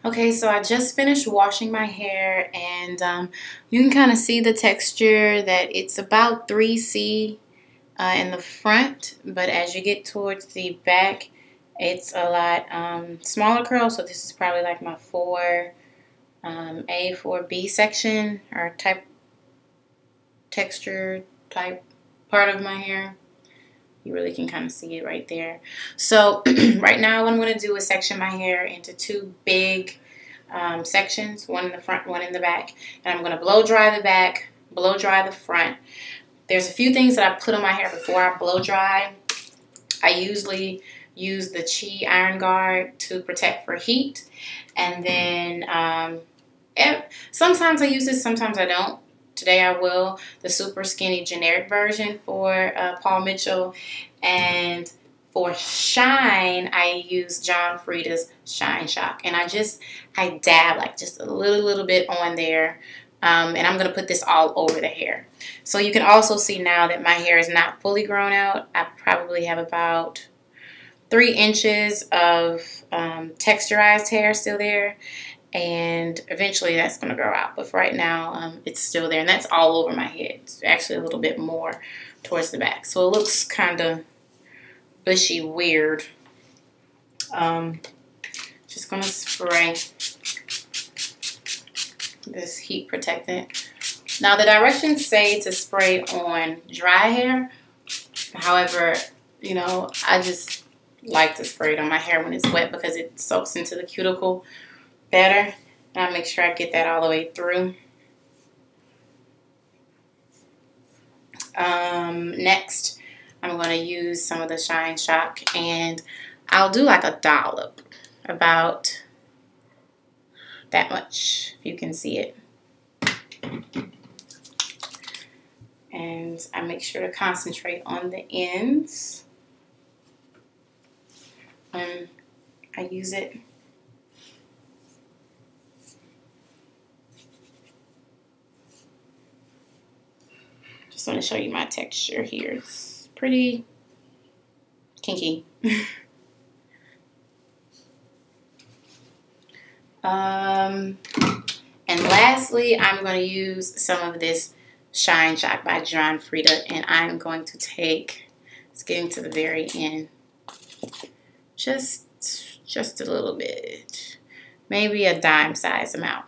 Okay, so I just finished washing my hair, and you can kind of see the texture that it's about 3C in the front, but as you get towards the back, it's a lot smaller curl. So this is probably like my 4A, 4B section or type texture type part of my hair. You really can kind of see it right there. So right now what I'm going to do is section my hair into two big sections, one in the front, one in the back. And I'm going to blow dry the back, blow dry the front. There's a few things that I put on my hair before I blow dry. I usually use the Chi Iron Guard to protect for heat. And then sometimes I use this, sometimes I don't. Today I will. The super skinny generic version for Paul Mitchell. And for shine, I use John Frieda's Shine Shock. And I dab like just a little bit on there. And I'm going to put this all over the hair. So you can also see now that my hair is not fully grown out. I probably have about 3 inches of texturized hair still there. And eventually that's going to grow out. But for right now, it's still there. And that's all over my head. It's actually a little bit more towards the back. So it looks kind of bushy weird. Just going to spray this heat protectant. Now the directions say to spray on dry hair. However, you know, I just like to spray it on my hair when it's wet because it soaks into the cuticle better. And I make sure I get that all the way through. Next, I'm going to use some of the Shine Shock, and I'll do like a dollop, about that much, if you can see it. And I make sure to concentrate on the ends when I use it. Just want to show you my texture here. It's pretty kinky. And lastly, I'm going to use some of this Shine Shock by John Frieda, and I'm going to take, it's getting to the very end, just a little bit, maybe a dime size amount.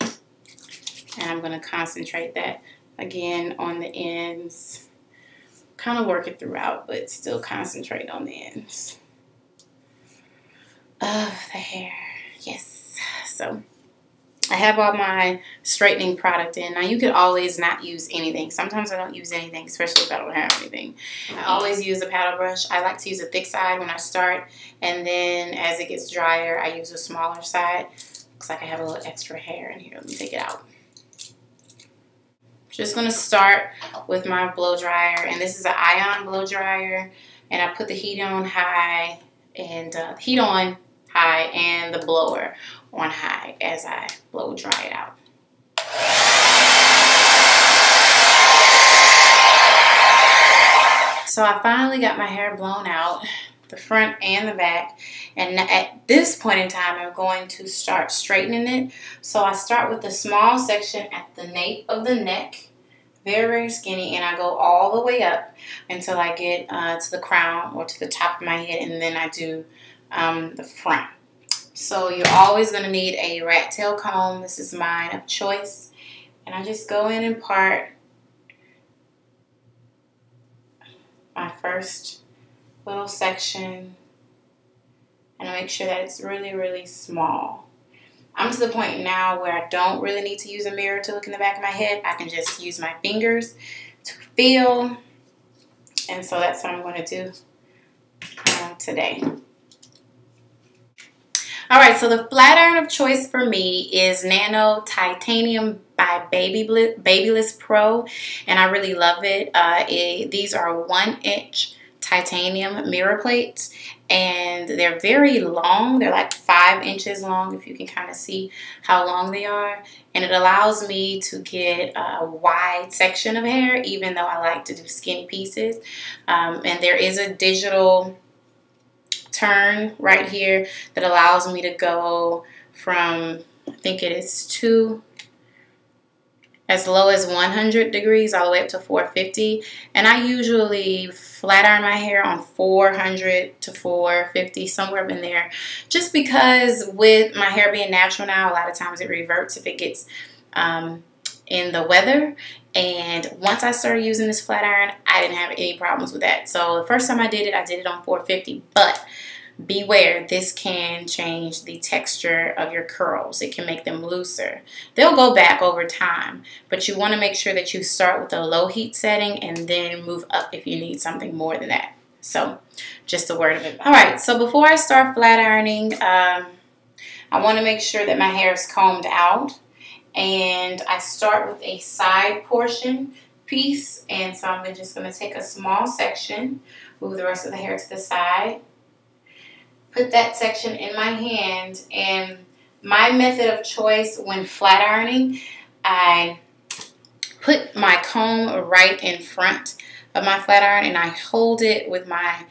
And I'm going to concentrate that again on the ends, kind of work it throughout, but still concentrate on the ends of the hair. Yes. So I have all my straightening product in. Now you could always not use anything. Sometimes I don't use anything, especially if I don't have anything. I always use a paddle brush. I like to use a thick side when I start, and then as it gets drier, I use a smaller side. Looks like I have a little extra hair in here. Let me take it out. Just going to start with my blow dryer, and this is an ion blow dryer, and I put the heat on high and the blower on high as I blow dry it out. So I finally got my hair blown out, the front and the back, and at this point in time I'm going to start straightening it. So I start with the small section at the nape of the neck, very skinny, and I go all the way up until I get to the crown or to the top of my head, and then I do the front. So you're always going to need a rat tail comb. This is mine of choice, and I just go in and part my first little section, and I make sure that it's really small. I'm to the point now where I don't really need to use a mirror to look in the back of my head. I can just use my fingers to feel, and so that's what I'm going to do today. Alright, so the flat iron of choice for me is Nano Titanium by Babyliss Pro, and I really love it. These are 1-inch titanium mirror plates, and they're very long. They're like 5 inches long, if you can kind of see how long they are, and it allows me to get a wide section of hair, even though I like to do skinny pieces. And there is a digital turn right here that allows me to go from, I think it is as low as 100 degrees all the way up to 450. And I usually flat iron my hair on 400 to 450, somewhere up in there. Just because with my hair being natural now, a lot of times it reverts if it gets in the weather. And once I started using this flat iron, I didn't have any problems with that. So the first time I did it on 450. But beware, this can change the texture of your curls. It can make them looser. They'll go back over time, but you want to make sure that you start with a low heat setting and then move up if you need something more than that. So just a word of it. All right, so before I start flat ironing, I want to make sure that my hair is combed out. And I start with a side portion piece. And so I'm just going to take a small section, move the rest of the hair to the side, put that section in my hand. And my method of choice when flat ironing, I put my comb right in front of my flat iron and I hold it with my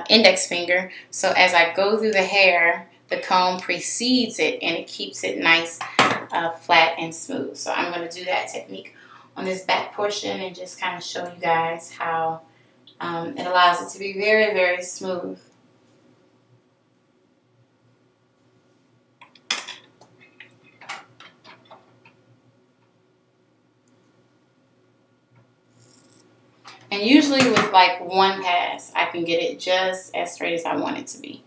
index finger. So as I go through the hair, the comb precedes it and it keeps it nice, flat and smooth. So I'm going to do that technique on this back portion and just kind of show you guys how it allows it to be very, very smooth. And usually with like one pass, I can get it just as straight as I want it to be.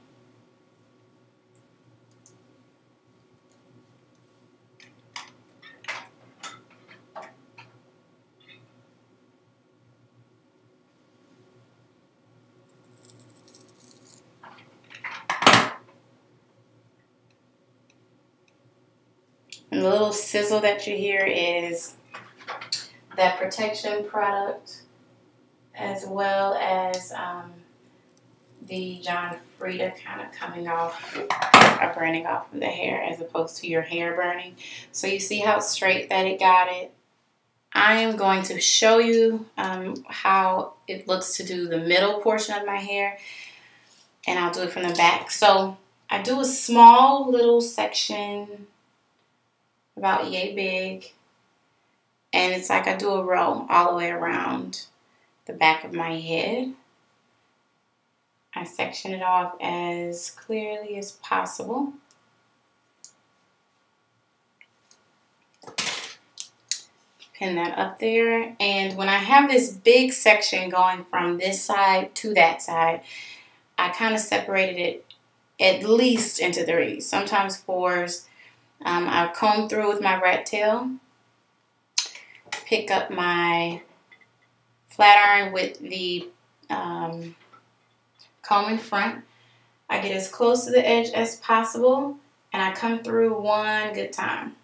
And the little sizzle that you hear is that protection product, as well as the John Frieda kind of coming off or burning off of the hair as opposed to your hair burning. So you see how straight that it got it. I am going to show you how it looks to do the middle portion of my hair, and I'll do it from the back. So I do a small little section about yay big, and it's like I do a row all the way around the back of my head. I section it off as clearly as possible. Pin that up there, and when I have this big section going from this side to that side, I kind of separated it at least into 3, sometimes 4s. I'll comb through with my rat tail, pick up my flat iron with the comb in front. I get as close to the edge as possible, and I come through one good time.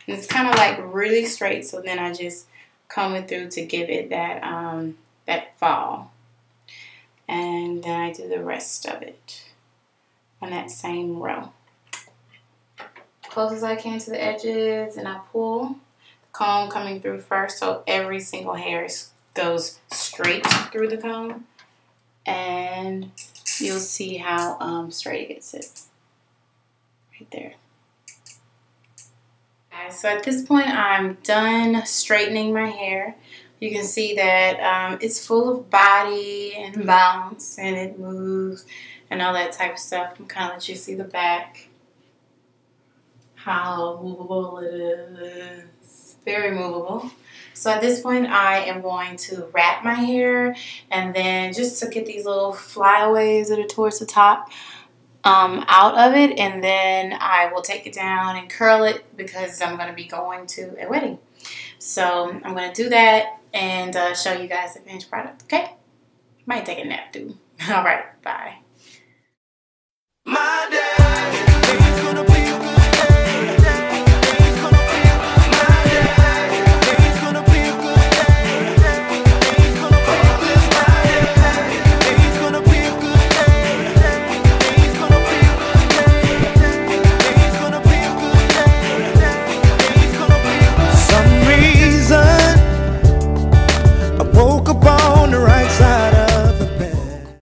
And it's kind of like really straight, so then I just comb it through to give it that that fall. And then I do the rest of it on that same row. Close as I can to the edges, and I pull. The comb coming through first, so every single hair goes straight through the comb. And you'll see how straight it gets it. Right there. So at this point, I'm done straightening my hair. You can see that it's full of body and bounce, and it moves and all that type of stuff. I'm kind of let you see the back, how movable it is. Very movable. So at this point, I am going to wrap my hair, and then just to get these little flyaways that are towards the top out of it, and then I will take it down and curl it because I'm going to be going to a wedding. So I'm going to do that and show you guys the finished product, okay? Might take a nap too. All right, bye.